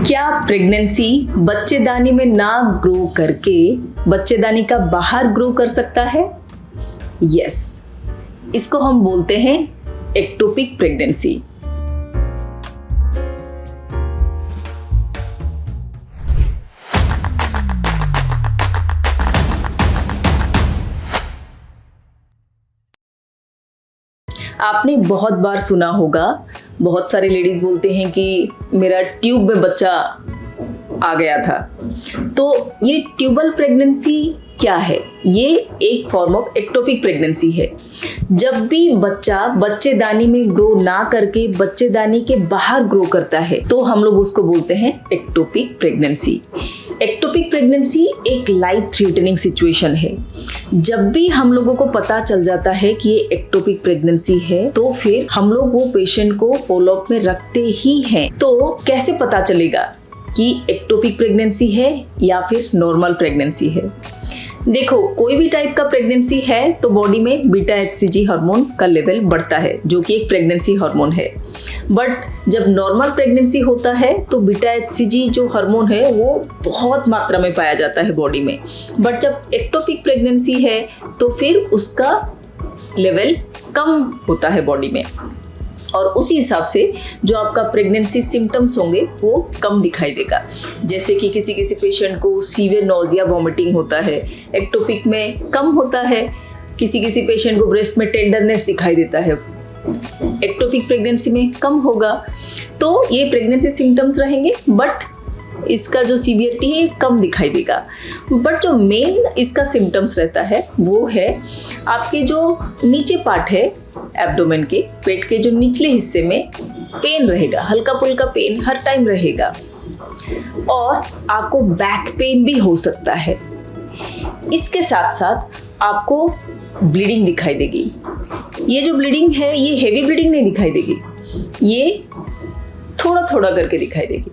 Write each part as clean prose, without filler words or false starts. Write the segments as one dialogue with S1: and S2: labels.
S1: क्या प्रेगनेंसी बच्चेदानी में ना ग्रो करके बच्चेदानी का बाहर ग्रो कर सकता है? यस, इसको हम बोलते हैं एक्टोपिक प्रेगनेंसी। आपने बहुत बार सुना होगा, बहुत सारे लेडीज बोलते हैं कि मेरा ट्यूब में बच्चा आ गया था। तो ये ट्यूबल प्रेगनेंसी क्या है? ये एक फॉर्म ऑफ एक्टोपिक प्रेगनेंसी है। जब भी बच्चा बच्चेदानी में ग्रो ना करके बच्चेदानी के बाहर ग्रो करता है तो हम लोग उसको बोलते हैं एक्टोपिक प्रेगनेंसी। एक्टोपिक प्रेगनेंसी एक लाइफ थ्रेटनिंग सिचुएशन है। जब भी हम लोगों को पता चल जाता है कि ये एक्टोपिक प्रेगनेंसी है तो फिर हम लोग वो पेशेंट को फॉलोअप में रखते ही हैं। तो कैसे पता चलेगा कि एक्टोपिक प्रेगनेंसी है या फिर नॉर्मल प्रेगनेंसी है? देखो, कोई भी टाइप का प्रेगनेंसी है तो बॉडी में बीटा एचसीजी हार्मोन का लेवल बढ़ता है, जो कि एक प्रेगनेंसी हार्मोन है। बट जब नॉर्मल प्रेगनेंसी होता है तो बीटा एचसीजी जो हार्मोन है वो बहुत मात्रा में पाया जाता है बॉडी में। बट जब एक्टोपिक प्रेगनेंसी है तो फिर उसका लेवल कम होता है बॉडी में, और उसी हिसाब से जो आपका प्रेगनेंसी सिम्टम्स होंगे वो कम दिखाई देगा। जैसे कि किसी किसी पेशेंट को सीवियर नोजिया वॉमिटिंग होता है, एक्टोपिक में कम होता है। किसी किसी पेशेंट को ब्रेस्ट में टेंडरनेस दिखाई देता है, एक्टोपिक प्रेगनेंसी में कम होगा। तो ये प्रेगनेंसी सिम्टम्स रहेंगे बट इसका जो सीवियरिटी है कम दिखाई देगा। बट जो मेन इसका सिम्टम्स रहता है वो है आपके जो नीचे पार्ट है एब्डोमेन के, पेट के जो निचले हिस्से में पेन रहेगा, हल्का फुल्का पेन हर टाइम रहेगा, और आपको बैक पेन भी हो सकता है। इसके साथ साथ आपको ब्लीडिंग दिखाई देगी। ये जो ब्लीडिंग है ये हेवी ब्लीडिंग नहीं दिखाई देगी, ये थोड़ा थोड़ा करके दिखाई देगी।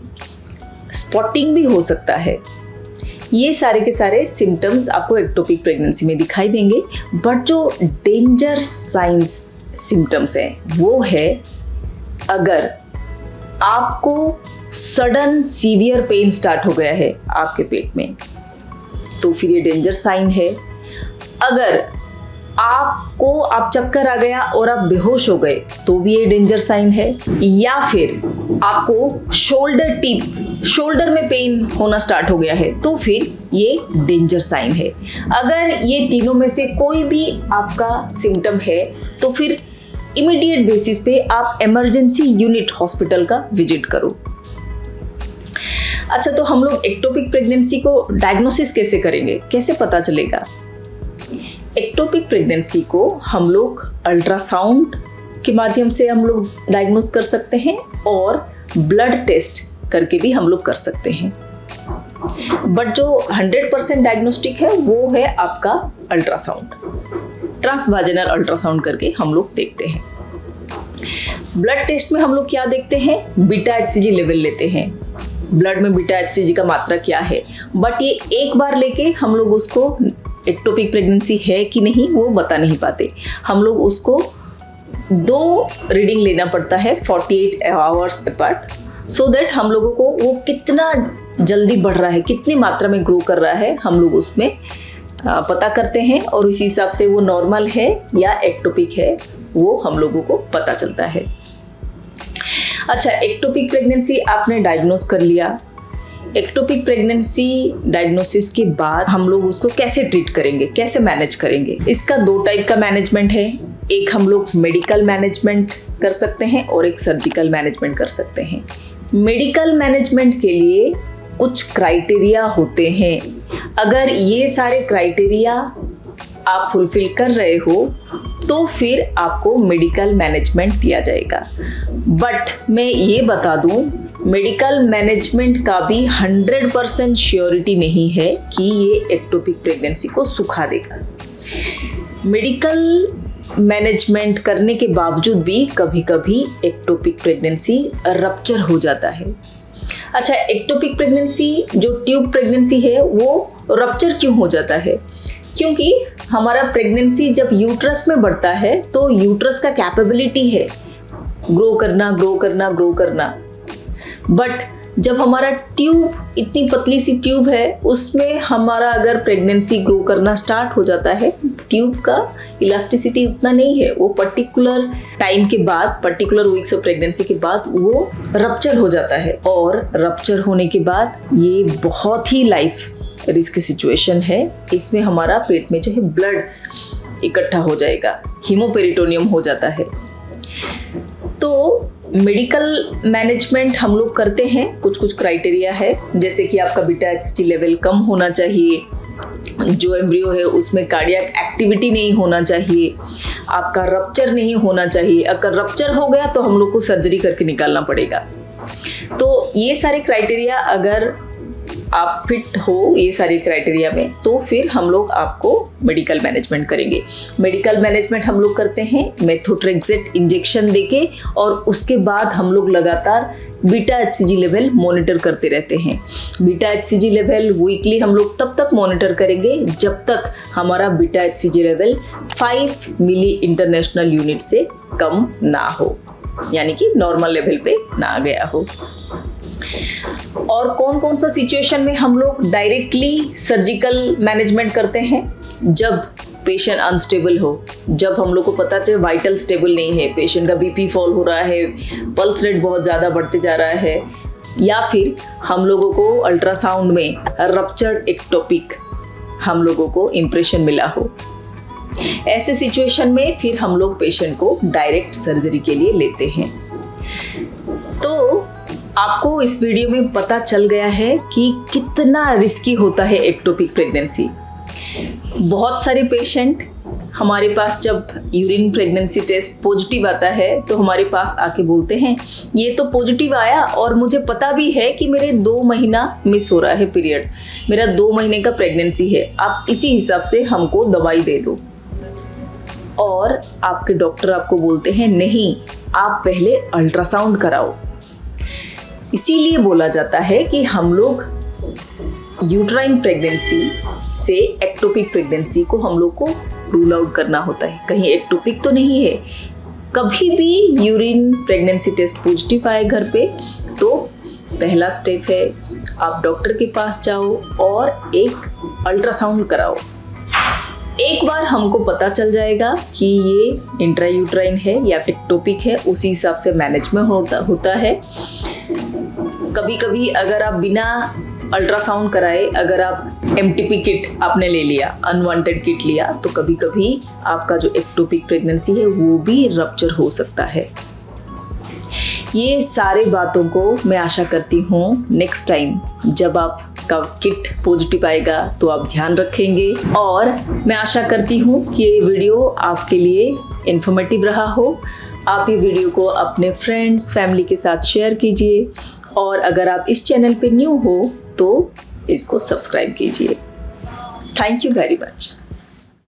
S1: स्पॉटिंग भी हो सकता है। ये सारे के सारे सिम्टम्स आपको एक्टोपिक प्रेगनेंसी में दिखाई देंगे। बट जो डेंजर साइंस सिम्टम्स हैं वो है अगर आपको सडन सीवियर पेन स्टार्ट हो गया है आपके पेट में तो फिर ये डेंजर साइन है। अगर आप चक्कर आ गया और आप बेहोश हो गए तो भी ये डेंजर साइन है। या फिर आपको शोल्डर में पेन होना स्टार्ट हो गया है तो फिर ये डेंजर साइन है। अगर ये तीनों में से कोई भी आपका सिम्टम है तो फिर इमीडिएट बेसिस पे आप इमरजेंसी यूनिट हॉस्पिटल का विजिट करो। अच्छा, तो हम लोग एक्टोपिक प्रेगनेंसी को डायग्नोसिस कैसे करेंगे, कैसे पता चलेगा? एक्टोपिक प्रेगनेंसी को हम लोग अल्ट्रासाउंड के माध्यम से हम लोग डायग्नोस कर सकते हैं और ब्लड टेस्ट करके भी हम लोग कर सकते हैं। बट जो 100% डायग्नोस्टिक है वो है आपका अल्ट्रासाउंड, ट्रांसवाजिनल अल्ट्रासाउंड करके हम लोग देखते हैं। ब्लड टेस्ट में हम लोग क्या देखते हैं? बीटा एचसीजी लेवल लेते हैं, ब्लड में बीटा एचसीजी का मात्रा क्या है। बट ये एक बार लेके हम लोग उसको एक्टोपिक प्रेगनेंसी है कि नहीं वो बता नहीं पाते। हम लोग उसको 2 रीडिंग लेना पड़ता है 48 आवर्स अपार्ट, सो दैट हम लोगों को वो कितना जल्दी बढ़ रहा है, कितनी मात्रा में ग्रो कर रहा है, हम लोग उसमें पता करते हैं और इसी हिसाब से वो नॉर्मल है या एक्टोपिक है वो हम लोगों को पता चलता है। अच्छा, एक्टोपिक प्रेगनेंसी आपने डायग्नोस कर लिया। एक्टोपिक प्रेगनेंसी डायग्नोसिस के बाद हम लोग उसको कैसे ट्रीट करेंगे, कैसे मैनेज करेंगे? इसका 2 टाइप का मैनेजमेंट है। एक हम लोग मेडिकल मैनेजमेंट कर सकते हैं और एक सर्जिकल मैनेजमेंट कर सकते हैं। मेडिकल मैनेजमेंट के लिए कुछ क्राइटेरिया होते हैं। अगर ये सारे क्राइटेरिया आप फुलफिल कर रहे हो तो फिर आपको मेडिकल मैनेजमेंट दिया जाएगा। बट मैं ये बता दूं, मेडिकल मैनेजमेंट का भी 100% श्योरिटी नहीं है कि ये एक्टोपिक प्रेगनेंसी को सुखा देगा। मेडिकल मैनेजमेंट करने के बावजूद भी कभी कभी एक्टोपिक प्रेगनेंसी रप्चर हो जाता है। अच्छा, एक्टोपिक प्रेगनेंसी जो ट्यूब प्रेगनेंसी है वो रप्चर क्यों हो जाता है? क्योंकि हमारा प्रेगनेंसी जब यूट्रस में बढ़ता है तो यूट्रस का कैपेबिलिटी है ग्रो करना, बट जब हमारा ट्यूब, इतनी पतली सी ट्यूब है, उसमें हमारा अगर प्रेगनेंसी ग्रो करना स्टार्ट हो जाता है, ट्यूब का इलास्टिसिटी उतना नहीं है, वो पर्टिकुलर टाइम के बाद, पर्टिकुलर वीक्स ऑफ प्रेगनेंसी के बाद वो रप्चर हो जाता है। और रप्चर होने के बाद ये बहुत ही लाइफ रिस्क सिचुएशन है। इसमें हमारा पेट में जो है ब्लड इकट्ठा हो जाएगा, हीमोपेरिटोनियम हो जाता है। तो मेडिकल मैनेजमेंट हम लोग करते हैं, कुछ कुछ क्राइटेरिया है, जैसे कि आपका बीटा HCG लेवल कम होना चाहिए, जो एम्ब्रियो है उसमें कार्डियक एक्टिविटी नहीं होना चाहिए, आपका रप्चर नहीं होना चाहिए। अगर रप्चर हो गया तो हम लोग को सर्जरी करके निकालना पड़ेगा। तो ये सारे क्राइटेरिया अगर आप फिट हो ये सारे क्राइटेरिया में, तो फिर हम लोग आपको मेडिकल मैनेजमेंट करेंगे। मेडिकल मैनेजमेंट हम लोग करते हैं मेथोट्रेक्सेट इंजेक्शन देके, और उसके बाद हम लोग लगातार बीटा HCG लेवल मॉनिटर करते रहते हैं। बीटा HCG लेवल वीकली हम लोग तब तक मॉनिटर करेंगे जब तक हमारा बीटा HCG लेवल 5 मिली इंटरनेशनल यूनिट से कम ना हो, यानी कि नॉर्मल लेवल पे ना गया हो। और कौन कौन सा सिचुएशन में हम लोग डायरेक्टली सर्जिकल मैनेजमेंट करते हैं? जब पेशेंट अनस्टेबल हो, जब हम लोग को पता चले वाइटल स्टेबल नहीं है, पेशेंट का BP फॉल हो रहा है, पल्स रेट बहुत ज़्यादा बढ़ते जा रहा है, या फिर हम लोगों को अल्ट्रासाउंड में रप्चर्ड एक्टोपिक हम लोगों को इम्प्रेशन मिला हो, ऐसे सिचुएशन में फिर हम लोग पेशेंट को डायरेक्ट सर्जरी के लिए लेते हैं। तो आपको इस वीडियो में पता चल गया है कि कितना रिस्की होता है एक्टोपिक प्रेगनेंसी। बहुत सारे पेशेंट हमारे पास जब यूरिन प्रेगनेंसी टेस्ट पॉजिटिव आता है तो हमारे पास आके बोलते हैं ये तो पॉजिटिव आया और मुझे पता भी है कि मेरे 2 महीना मिस हो रहा है पीरियड, मेरा 2 महीने का प्रेगनेंसी है, आप इसी हिसाब से हमको दवाई दे दो। और आपके डॉक्टर आपको बोलते हैं नहीं, आप पहले अल्ट्रासाउंड कराओ। इसीलिए बोला जाता है कि हम लोग यूट्राइन प्रेगनेंसी से एक्टोपिक प्रेगनेंसी को हम लोग को रूल आउट करना होता है, कहीं एक्टोपिक तो नहीं है। कभी भी यूरिन प्रेगनेंसी टेस्ट पॉजिटिव आए घर पे तो पहला स्टेप है आप डॉक्टर के पास जाओ और एक अल्ट्रासाउंड कराओ। एक बार हमको पता चल जाएगा कि ये इंट्रायूट्राइन है या एक्टोपिक है, उसी हिसाब से मैनेजमेंट होता है। कभी कभी अगर आप बिना अल्ट्रासाउंड कराए, अगर आप MTP किट आपने ले लिया, अनवांटेड किट लिया, तो कभी कभी आपका जो एक्टोपिक प्रेगनेंसी है वो भी रप्चर हो सकता है। ये सारे बातों को मैं आशा करती हूँ नेक्स्ट टाइम जब आपका किट पॉजिटिव आएगा तो आप ध्यान रखेंगे। और मैं आशा करती हूँ कि ये वीडियो आपके लिए इन्फॉर्मेटिव रहा हो। आप ये वीडियो को अपने फ्रेंड्स, फैमिली के साथ शेयर कीजिए, और अगर आप इस चैनल पे न्यू हो तो इसको सब्सक्राइब कीजिए। Thank you very much.